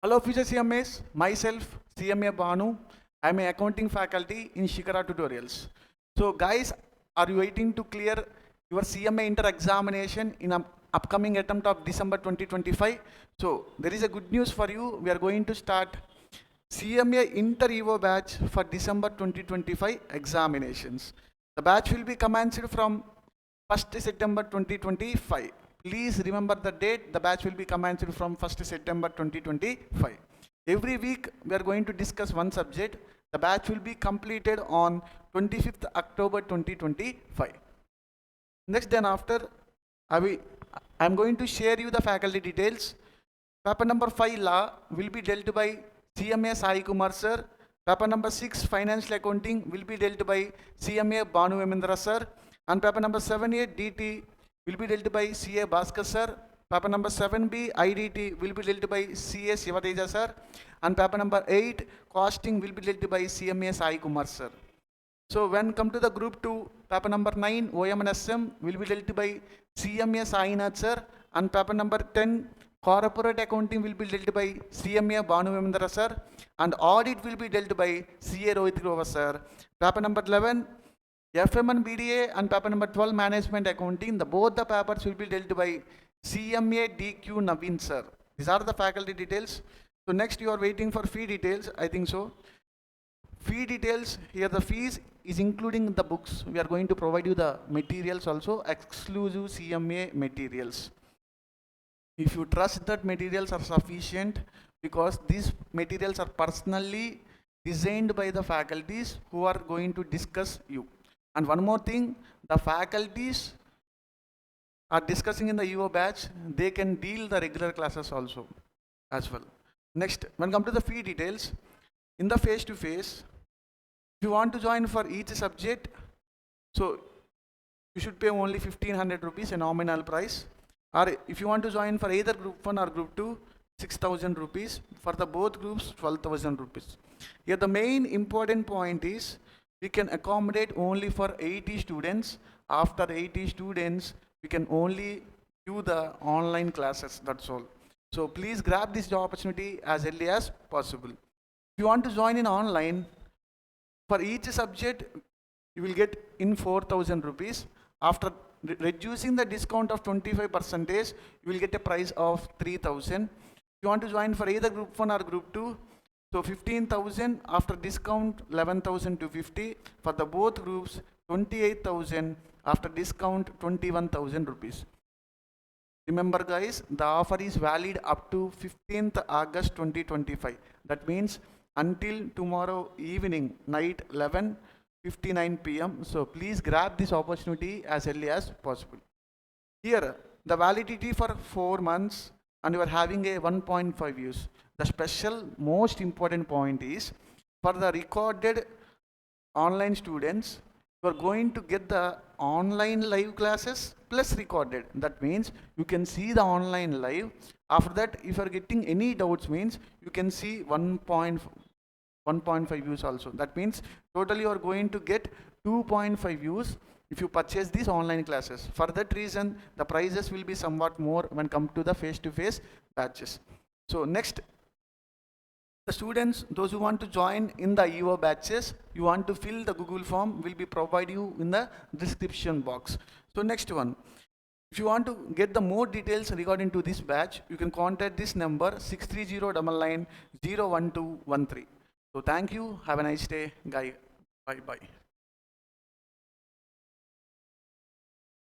Hello future CMAs, myself CMA Banu. I am an accounting faculty in Shikhara tutorials. So guys, are you waiting to clear your CMA inter examination in an upcoming attempt of December 2025? So there is a good news for you. We are going to start CMA inter EVO batch for December 2025 examinations. The batch will be commenced from 1st September 2025. Please remember the date. The batch will be commenced from 1st September 2025. Every week we are going to discuss one subject. The batch will be completed on 25th October 2025. Next, then after, I am going to share you the faculty details. Paper number 5 law will be dealt by CMA Sai Kumar sir. Paper number 6 financial accounting will be dealt by CMA Banu Emendra sir. And paper number 7A DT will be dealt by CA Bhaskar sir. Paper number 7B IDT will be dealt by CA Shivateja sir. And paper number 8 costing will be dealt by CMA Sai Kumar sir. So when come to the group 2, paper number 9 OM and SM will be dealt by CMA Sainath sir. And paper number 10 corporate accounting will be dealt by CMA Banu Emendra sir. And audit will be dealt by CA Rohit Grover sir. Paper number 11 FM and BDA and paper number 12 management accounting, both the papers will be dealt by CMA DQ Naveen sir. These are the faculty details. So next you are waiting for fee details, I think so. Fee details, here the fees is including the books. We are going to provide you the materials also, exclusive CMA materials. If you trust that materials are sufficient, because these materials are personally designed by the faculties who are going to discuss you. And one more thing, the faculties are discussing in the EO batch, they can deal the regular classes also as well. Next, when come to the fee details, in the face-to-face, if you want to join for each subject, so you should pay only 1500 rupees, a nominal price. Or if you want to join for either group 1 or group 2, 6000 rupees. For the both groups, 12,000 rupees. Here the main important point is, we can accommodate only for 80 students. After 80 students, we can only do the online classes, that's all. So please grab this opportunity as early as possible. If you want to join in online, for each subject, you will get in 4,000 rupees. After reducing the discount of 25%, you will get a price of 3,000. If you want to join for either group 1 or group 2, so 15,000 after discount 11,250 for the both groups, 28,000 after discount 21,000 rupees. Remember guys, the offer is valid up to 15th August 2025. That means until tomorrow evening, night 11:59 p.m. So please grab this opportunity as early as possible. Here, the validity for 4 months and you are having a 1.5 use. The special most important point is for the recorded online students, you are going to get the online live classes plus recorded. That means you can see the online live. After that, if you are getting any doubts, means you can see 1.5 views also. That means totally you are going to get 2.5 views if you purchase these online classes. For that reason, the prices will be somewhat more when come to the face-to-face batches. So next, the students, those who want to join in the EO batches, you want to fill the Google form, will be provided you in the description box. So next one, if you want to get the more details regarding to this batch, you can contact this number 63099901213. So thank you, have a nice day, guys. Bye bye.